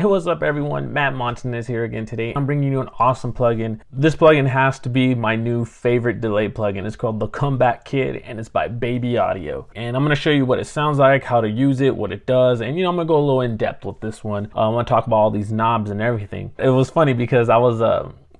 Hey, what's up everyone? Matt Montanez here again today. I'm bringing you an awesome plugin. This plugin has to be my new favorite delay plugin. It's called the Comeback Kid and it's by Baby Audio. And I'm gonna show you what it sounds like, how to use it, what it does. And I'm gonna go a little in depth with this one. I'm gonna talk about all these knobs and everything. It was funny because I was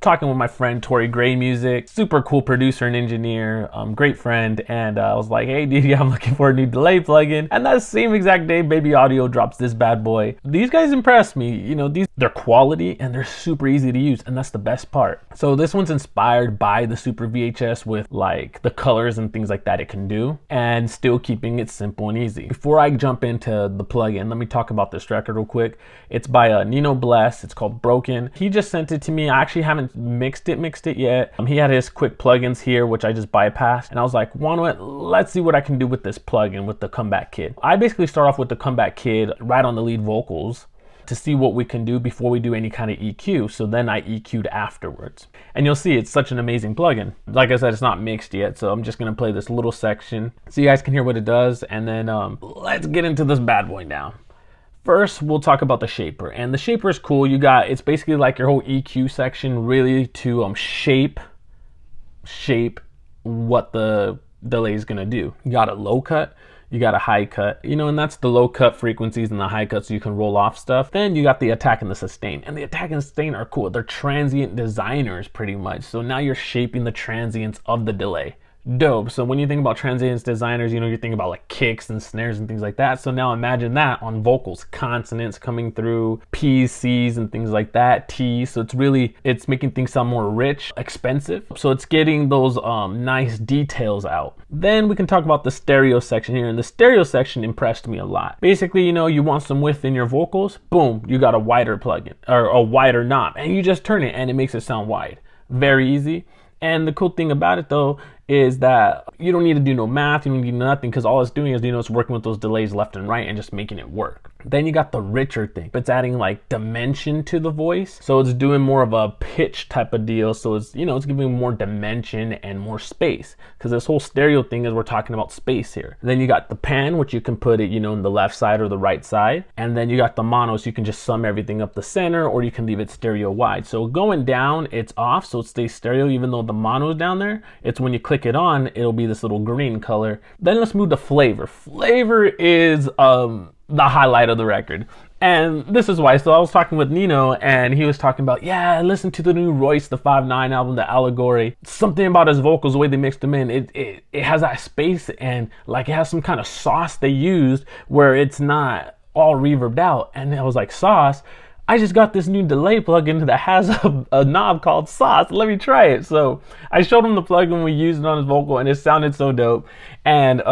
talking with my friend Tori Gray Music, super cool producer and engineer, great friend, and I was like, hey dude, I'm looking for a new delay plugin. And that same exact day, Baby Audio drops this bad boy. These guys impressed me. They're quality and they're super easy to use, and that's the best part. So this one's inspired by the Super VHS with like the colors and things like that it can do, and still keeping it simple and easy. Before I jump into the plugin, let me talk about this record real quick. It's by Nino Bless. It's called Broken. He just sent it to me. I actually haven't mixed it yet. He had his quick plugins here, which I just bypassed, and I was like, let's see what I can do with this plugin with the Comeback Kid. I basically start off with the Comeback Kid right on the lead vocals to see what we can do before we do any kind of EQ. So then I EQ'd afterwards. And you'll see it's such an amazing plugin. Like I said, it's not mixed yet, so I'm just gonna play this little section so you guys can hear what it does, and then let's get into this bad boy now. First, we'll talk about the shaper, and the shaper is cool. It's basically like your whole EQ section, really to shape what the delay is gonna do. You got a low cut, you got a high cut, and that's the low cut frequencies and the high cut so you can roll off stuff. Then you got the attack and the sustain, and the attack and sustain are cool. They're transient designers pretty much. So now you're shaping the transients of the delay. Dope. So when you think about transients designers, you think about like kicks and snares and things like that. So now imagine that on vocals, consonants coming through, P's, C's and things like that, T. So it's making things sound more rich, expensive. So it's getting those nice details out. Then we can talk about the stereo section here, and the stereo section impressed me a lot. Basically, you want some width in your vocals, boom, you got a wider plugin or a wider knob, and you just turn it and it makes it sound wide. Very easy. And the cool thing about it though is that you don't need to do no math, you don't need nothing, because all it's doing is it's working with those delays left and right and just making it work. Then you got the richer thing. It's adding like dimension to the voice. So it's doing more of a pitch type of deal. So it's it's giving more dimension and more space, because this whole stereo thing is we're talking about space here. Then you got the pan, which you can put it in the left side or the right side. And then you got the mono, so you can just sum everything up the center, or you can leave it stereo wide. So going down, it's off, so it stays stereo even though the mono is down there. It's when you click it on, it'll be this little green color. Then let's move to flavor. Flavor is the highlight of the record, and this is why. So I was talking with Nino, and he was talking about, yeah, listen to the new Royce the 5'9" album, The Allegory. Something about his vocals, the way they mixed them in, it has that space, and like it has some kind of sauce they used where it's not all reverbed out. And I was like, sauce? I just got this new delay plugin that has a knob called Sauce. Let me try it. So I showed him the plugin, we used it on his vocal, and it sounded so dope. And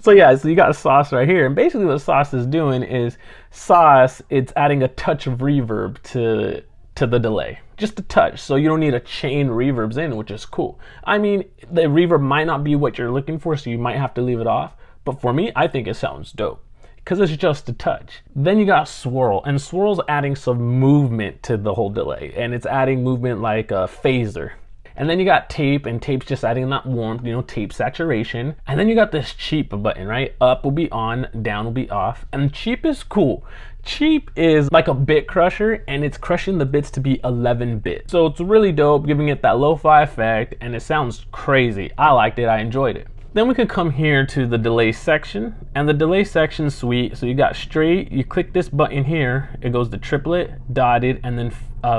so you got Sauce right here. And basically what Sauce is doing is it's adding a touch of reverb to the delay. Just a touch. So you don't need to chain reverbs in, which is cool. I mean, the reverb might not be what you're looking for, so you might have to leave it off. But for me, I think it sounds dope, because it's just a touch. Then you got swirl, and swirl's adding some movement to the whole delay, and it's adding movement like a phaser. And then you got tape, and tape's just adding that warmth, tape saturation. And then you got this cheap button, right? Up will be on, down will be off. And cheap is cool. Cheap is like a bit crusher, and it's crushing the bits to be 11 bits. So it's really dope, giving it that lo-fi effect, and it sounds crazy. I liked it, I enjoyed it. Then we can come here to the delay section, and the delay section's sweet. So you got straight, you click this button here, it goes to triplet, dotted, and then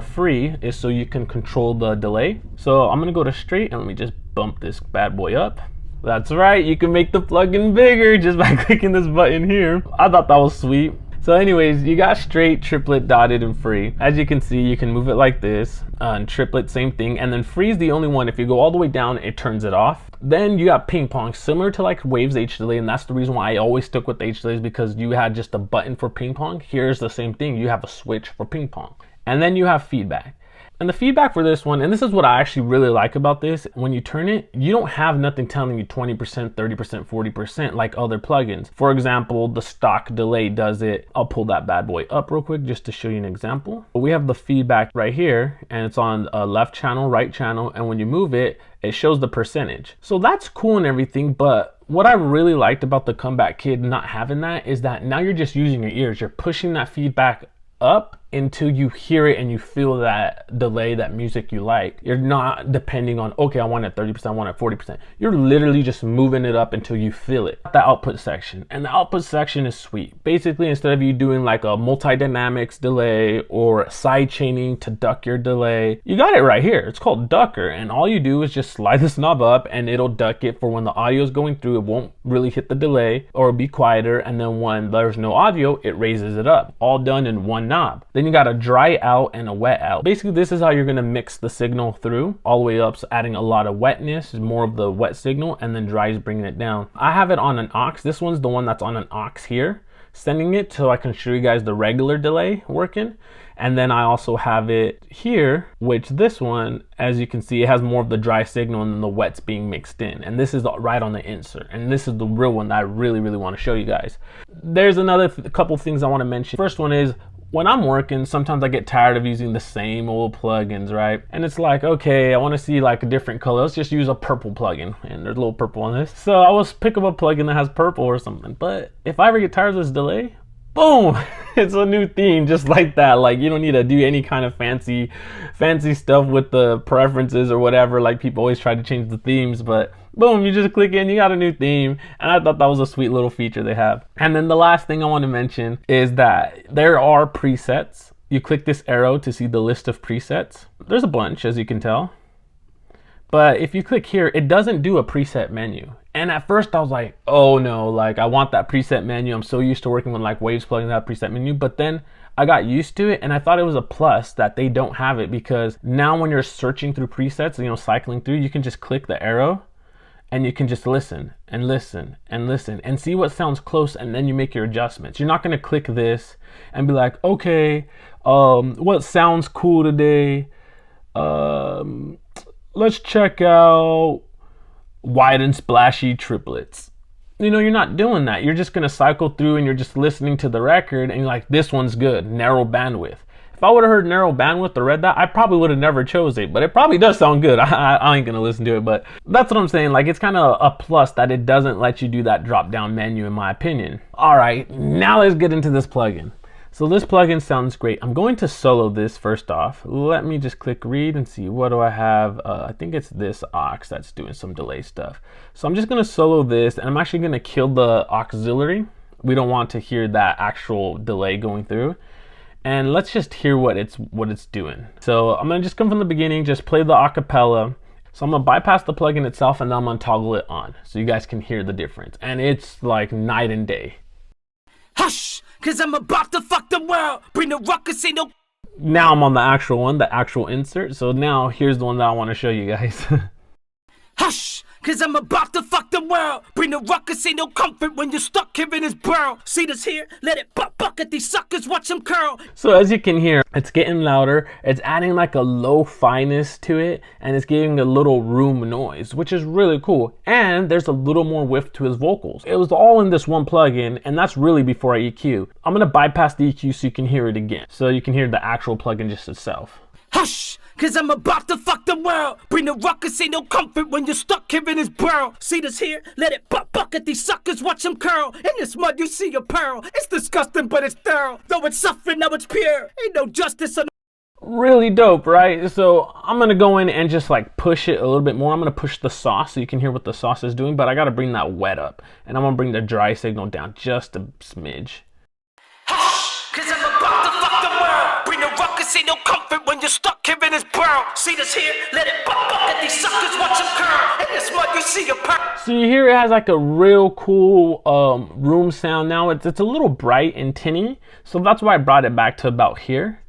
free is so you can control the delay. So I'm gonna go to straight, and let me just bump this bad boy up. That's right, you can make the plugin bigger just by clicking this button here. I thought that was sweet. So anyways, you got straight, triplet, dotted, and free. As you can see, you can move it like this, and triplet, same thing. And then free is the only one. If you go all the way down, it turns it off. Then you got ping pong, similar to like Waves H delay, and that's the reason why I always stuck with H delays, because you had just a button for ping pong. Here's the same thing, you have a switch for ping pong. And then you have feedback. And the feedback for this one, and this is what I actually really like about this, when you turn it, you don't have nothing telling you 20%, 30%, 40% like other plugins. For example, the stock delay does it. I'll pull that bad boy up real quick just to show you an example. We have the feedback right here, and it's on a left channel, right channel, and when you move it, it shows the percentage. So that's cool and everything, but what I really liked about the Comeback Kid not having that is that now you're just using your ears. You're pushing that feedback up until you hear it and you feel that delay, that music you like. You're not depending on, okay, I want it 30%, I want it 40%. You're literally just moving it up until you feel it. The output section. And the output section is sweet. Basically, instead of you doing like a multi-dynamics delay or side chaining to duck your delay, you got it right here. It's called Ducker. And all you do is just slide this knob up and it'll duck it for when the audio is going through. It won't really hit the delay or be quieter. And then when there's no audio, it raises it up. All done in one knob. Then you got a dry out and a wet out. Basically, this is how you're gonna mix the signal through all the way up, so adding a lot of wetness, more of the wet signal, and then dry is bringing it down. I have it on an aux. This one's the one that's on an aux here, sending it so I can show you guys the regular delay working. And then I also have it here, which this one, as you can see, it has more of the dry signal and then the wet's being mixed in. And this is right on the insert. And this is the real one that I really want to show you guys. There's another couple things I want to mention. First one is, when I'm working, sometimes I get tired of using the same old plugins, right? And it's like, okay, I want to see like a different color. Let's just use a purple plugin. And there's a little purple on this. So I will pick up a plugin that has purple or something. But if I ever get tired of this delay, boom, it's a new theme just like that. Like, you don't need to do any kind of fancy stuff with the preferences or whatever. Like, people always try to change the themes, but boom, you just click in, you got a new theme. And I thought that was a sweet little feature they have. And then the last thing I want to mention is that there are presets. You click this arrow to see the list of presets. There's a bunch, as you can tell. But if you click here, it doesn't do a preset menu. And at first I was like, oh no, like I want that preset menu. I'm so used to working with like Waves plugins that have preset menu. But then I got used to it and I thought it was a plus that they don't have it, because now when you're searching through presets, you know, cycling through, you can just click the arrow and you can just listen and listen and listen and see what sounds close, and then you make your adjustments. You're not gonna click this and be like, okay, what sounds cool today? Let's check out wide and splashy triplets. You know, you're not doing that. You're just gonna cycle through and you're just listening to the record and you're like, this one's good, narrow bandwidth. If I would have heard narrow bandwidth or read that, I probably would have never chose it, but it probably does sound good. I ain't gonna listen to it, but that's what I'm saying. Like, it's kind of a plus that it doesn't let you do that drop down menu, in my opinion. All right, now let's get into this plugin. So this plugin sounds great. I'm going to solo this first off. Let me just click read and see, what do I have? I think it's this aux that's doing some delay stuff. So I'm just gonna solo this, and I'm actually gonna kill the auxiliary. We don't want to hear that actual delay going through. And let's just hear what it's doing. So I'm gonna just come from the beginning, just play the acapella. So I'm gonna bypass the plugin itself and then I'm gonna toggle it on so you guys can hear the difference. And it's like night and day. Hush, cause I'm about to fuck the world. Bring the ruckus, ain't no. Now I'm on the actual one, the actual insert. So now here's the one that I want to show you guys. Hush, cause I'm about to fuck the world. Bring the ruckus, ain't no comfort when you're stuck here in this burrow. See this here? Let it buck at these suckers, watch them curl. So as you can hear, it's getting louder. It's adding like a low fineness to it, and it's giving a little room noise, which is really cool. And there's a little more width to his vocals. It was all in this one plugin, and that's really before I EQ. I'm gonna bypass the EQ so you can hear it again. So you can hear the actual plugin just itself. Hush, cause I'm about to fuck the world. Bring the ruckus, ain't no comfort when you're stuck here in this burrow. See this here? Let it buck at these suckers, watch them curl. In this mud you see a pearl. It's disgusting but it's thorough. Though it's suffering, now it's pure. Ain't no justice on. Really dope, right? So I'm gonna go in and just like push it a little bit more. I'm gonna push the sauce so you can hear what the sauce is doing, but I gotta bring that wet up. And I'm gonna bring the dry signal down just a smidge. Hush, cause I'm about to fuck the world. Bring the ruckus, ain't no comfort when you're stuck here in this burrow. See this here? Let it buck at these suckers, watch them curl. In this mud you see a pearl. So you hear it has like a real cool room sound now. It's a little bright and tinny. So that's why I brought it back to about here.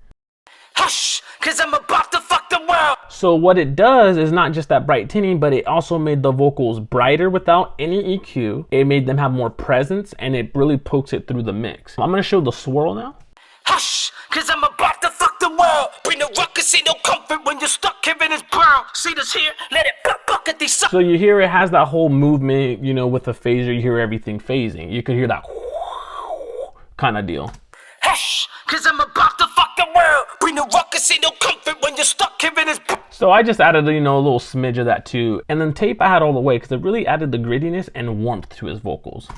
Hush, cause I'm about to fuck the world. So what it does is not just that bright tinny, but it also made the vocals brighter without any EQ. It made them have more presence, and it really pokes it through the mix. I'm gonna show the swirl now. Hush, cause I'm about to fuck the world. Bring the ruckus, ain't no comfort when you're stuck here in this burrow. See this here? Let it buck at these suckers. So you hear it has that whole movement, you know, with the phaser, you hear everything phasing. You could hear that kind of deal. Hush, cause I'm about to fuck the world. Bring the ruckus, ain't no comfort when you're stuck here in this. So I just added, you know, a little smidge of that too. And then tape I had all the way because it really added the grittiness and warmth to his vocals.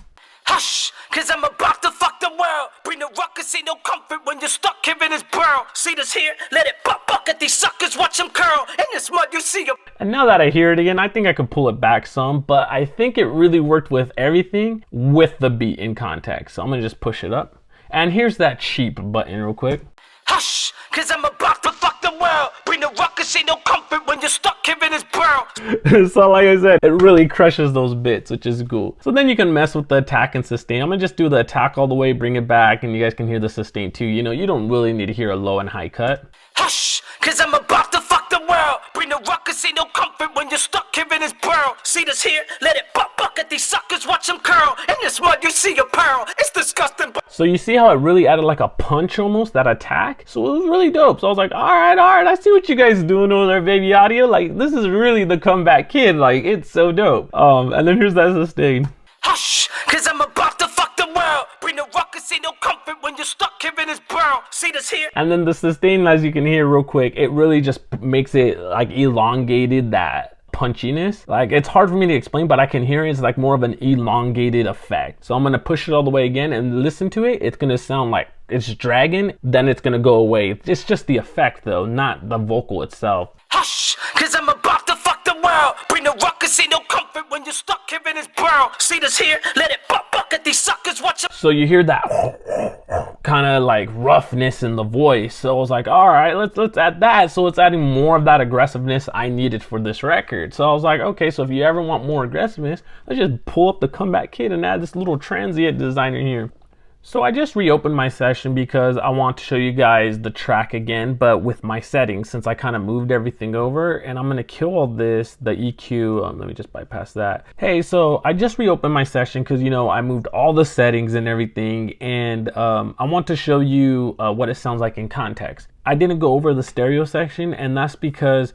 Hush, cause I'm about to fuck the world. Bring the ruckus, ain't no comfort when you're stuck here in this burrow. See this here? Let it buck at these suckers, watch them curl. In this mud, you see them. And now that I hear it again, I think I could pull it back some, but I think it really worked with everything with the beat in context. So I'm gonna just push it up. And here's that cheap button real quick. Hush, cause I'm about to fuck the world. Bring the ruckus, ain't no comfort when you're stuck here in this burrow. So like I said, it really crushes those bits, which is cool. So then you can mess with the attack and sustain. I'm gonna just do the attack all the way, bring it back, and you guys can hear the sustain too. You know, you don't really need to hear a low and high cut. Hush, cause I'm about to fuck the world. Bring the ruckus, ain't no comfort when you're stuck here in this burrow. See this here? Let it buck at these suckers, watch them curl. In this mud, you see a pearl. It's disgusting. So you see how it really added like a punch almost, that attack? So it was really dope. So I was like, all right, I see what you guys doing over there, baby audio. Like, this is really the comeback kid. Like, it's so dope. And then here's that sustain. Hush, cause I'm about to fuck the world. Bring the ruckus, ain't no comfort when you're stuck here in this burrow. See this here? And then the sustain, as you can hear real quick, it really just makes it like elongated, that punchiness. Like, it's hard for me to explain, but I can hear it. It's like more of an elongated effect. So I'm gonna push it all the way again and listen to it. It's gonna sound like it's dragging, then it's gonna go away. It's just the effect though, not the vocal itself. Hush, cause I'm about to fuck the world. Bring the ruckus, ain't no comfort when you're stuck here in this burrow. See this here? Let it buck at these suckers, watch them. So you hear that kind of like roughness in the voice. So I was like, all right, let's add that. So it's adding more of that aggressiveness I needed for this record. So I was like, okay, so if you ever want more aggressiveness, let's just pull up the comeback kid and add this little transient designer here. So I just reopened my session because I want to show you guys the track again, but with my settings, since I kind of moved everything over. And I'm gonna kill all this, the EQ, let me just bypass that. Hey, so I just reopened my session because, you know, I moved all the settings and everything, and I want to show you what it sounds like in context. I didn't go over the stereo section, and that's because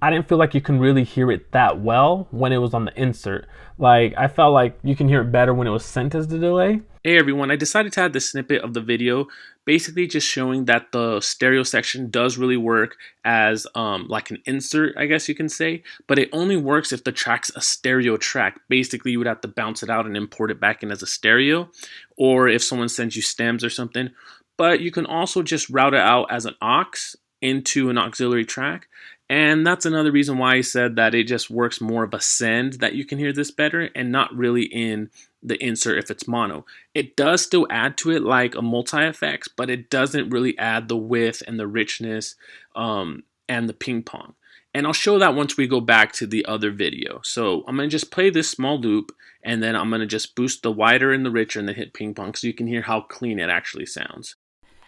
I didn't feel like you can really hear it that well when it was on the insert. Like, I felt like you can hear it better when it was sent as the delay. Hey everyone, I decided to add this snippet of the video, basically just showing that the stereo section does really work as like an insert, I guess you can say, but it only works if the track's a stereo track. Basically, you would have to bounce it out and import it back in as a stereo, or if someone sends you stems or something. But you can also just route it out as an aux into an auxiliary track. And that's another reason why I said that it just works more of a send, that you can hear this better, and not really in the insert if it's mono. It does still add to it like a multi-effects, but it doesn't really add the width and the richness and the ping pong. And I'll show that once we go back to the other video. So I'm gonna just play this small loop, and then I'm gonna just boost the wider and the richer and then hit ping pong so you can hear how clean it actually sounds.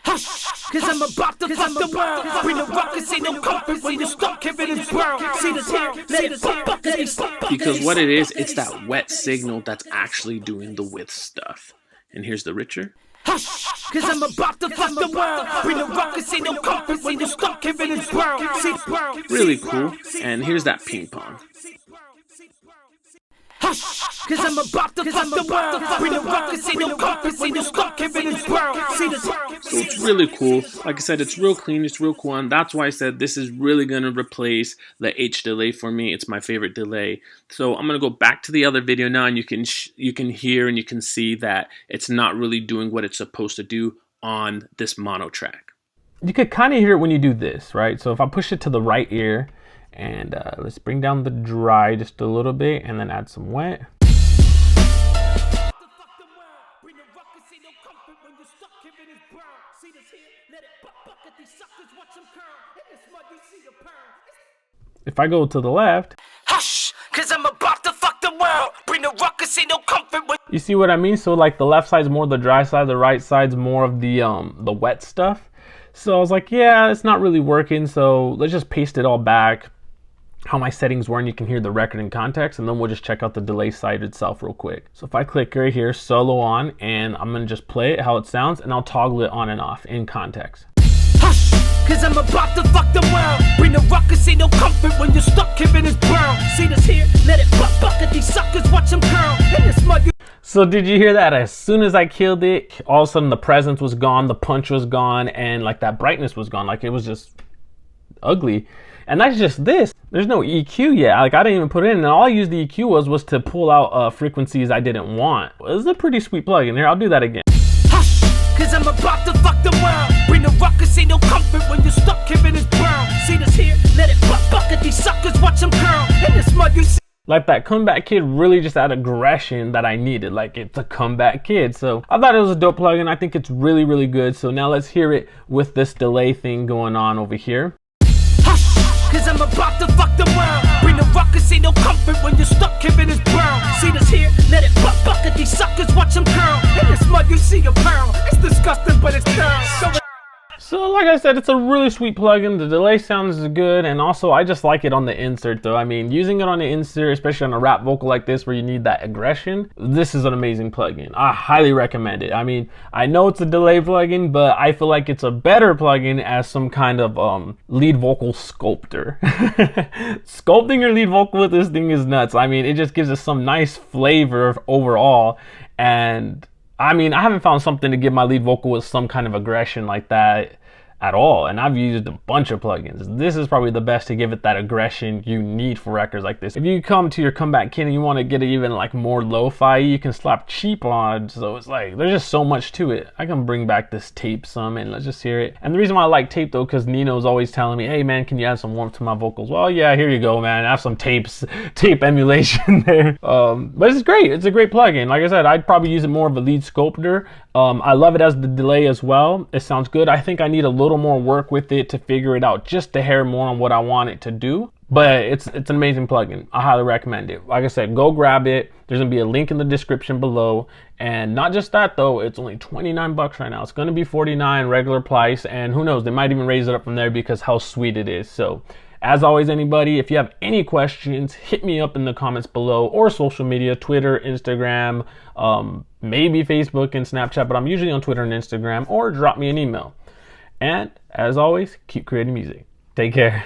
Hush, cause I'm about to fuck the world. Bring the ruckus, ain't no comfort when you're stuck here in this world. See this here? Let it buck at these. Because what it is, it's that wet signal that's actually doing the width stuff. And here's the richer. Hush, cause I'm about to fuck the world. Bring the ruckus, ain't no comfort when you're stuck here in this world. See the world. Really cool. And here's that ping pong. Hush, cause I'm about to fuck the world. Bring the ruckus, ain't no comfort when you're stuck here in this world. See this. So it's really cool. Like I said, it's real clean, it's real cool, and that's why I said this is really gonna replace the H delay for me. It's my favorite delay. So I'm gonna go back to the other video now, and you can hear and you can see that it's not really doing what it's supposed to do on this mono track. You could kind of hear it when you do this, right? So if I push it to the right ear, and let's bring down the dry just a little bit and then add some wet. If I go to the left, hush, cause I'm about to fuck the world. Bring the ruckus, ain't no comfort when. You see what I mean? So like the left side's more the dry side, the right side's more of the wet stuff. So I was like, yeah, it's not really working. So let's just paste it all back how my settings were, and you can hear the record in context, and then we'll just check out the delay side itself real quick. So if I click right here, solo on, and I'm gonna just play it how it sounds, and I'll toggle it on and off in context. Hush, cause I'm about to fuck the world. Bring the ruckus, ain't no comfort when you're stuck here in this world. See this here? Let it buck at these suckers, watch them curl. In this mud. So did you hear that? As soon as I killed it, all of a sudden the presence was gone, the punch was gone, and like that brightness was gone. Like it was just ugly. And that's just this. There's no EQ yet. Like I didn't even put it in, and all I used the EQ was to pull out frequencies I didn't want. It was a pretty sweet plugin. Here, I'll do that again. Hush, Cause I'm about to fuck the world. Bring the ruckus, ain't no comfort when you're stuck here in this world. See this here, let it buck at these suckers, watch them curl. In this mud you see. Like that comeback kid really just had aggression that I needed. Like it's a comeback kid. So I thought it was a dope plugin. I think it's really, really good. So now let's hear it with this delay thing going on over here. Hush, cause I'm about to fuck the world. Bring the ruckus, ain't no comfort when you're stuck here in this world. See this here, let it buck at these suckers, watch them curl. In this mud you see a pearl. It's disgusting but it's thorough. So like I said, it's a really sweet plugin. The delay sounds good, and also I just like it on the insert though. I mean, using it on the insert, especially on a rap vocal like this where you need that aggression, this is an amazing plugin. I highly recommend it. I mean, I know it's a delay plugin, but I feel like it's a better plugin as some kind of lead vocal sculptor. Sculpting your lead vocal with this thing is nuts. I mean, it just gives us some nice flavor overall, and I mean, I haven't found something to give my lead vocal with some kind of aggression like that at all, and I've used a bunch of plugins. This is probably the best to give it that aggression you need for records like this. If you come to your comeback kit and you want to get it even like more lo-fi, you can slap cheap on, so it's like there's just so much to it. I can bring back this tape some and let's just hear it. And the reason why I like tape though, because Nino's always telling me, hey man, can you add some warmth to my vocals? Well, yeah, here you go, man. I have some tape emulation there. But it's great. It's a great plugin. Like I said, I'd probably use it more of a lead sculptor. I love it as the delay as well. It sounds good. I think I need a little more work with it to figure it out just a hair more on what I want it to do. But it's an amazing plugin. I highly recommend it. Like I said, go grab it. There's gonna be a link in the description below. And not just that though, it's only 29 bucks right now. It's gonna be 49 regular price, and who knows, they might even raise it up from there because how sweet it is. So as always, anybody, if you have any questions, hit me up in the comments below, or social media, Twitter, Instagram, maybe Facebook and Snapchat, but I'm usually on Twitter and Instagram, or drop me an email. And as always, keep creating music. Take care.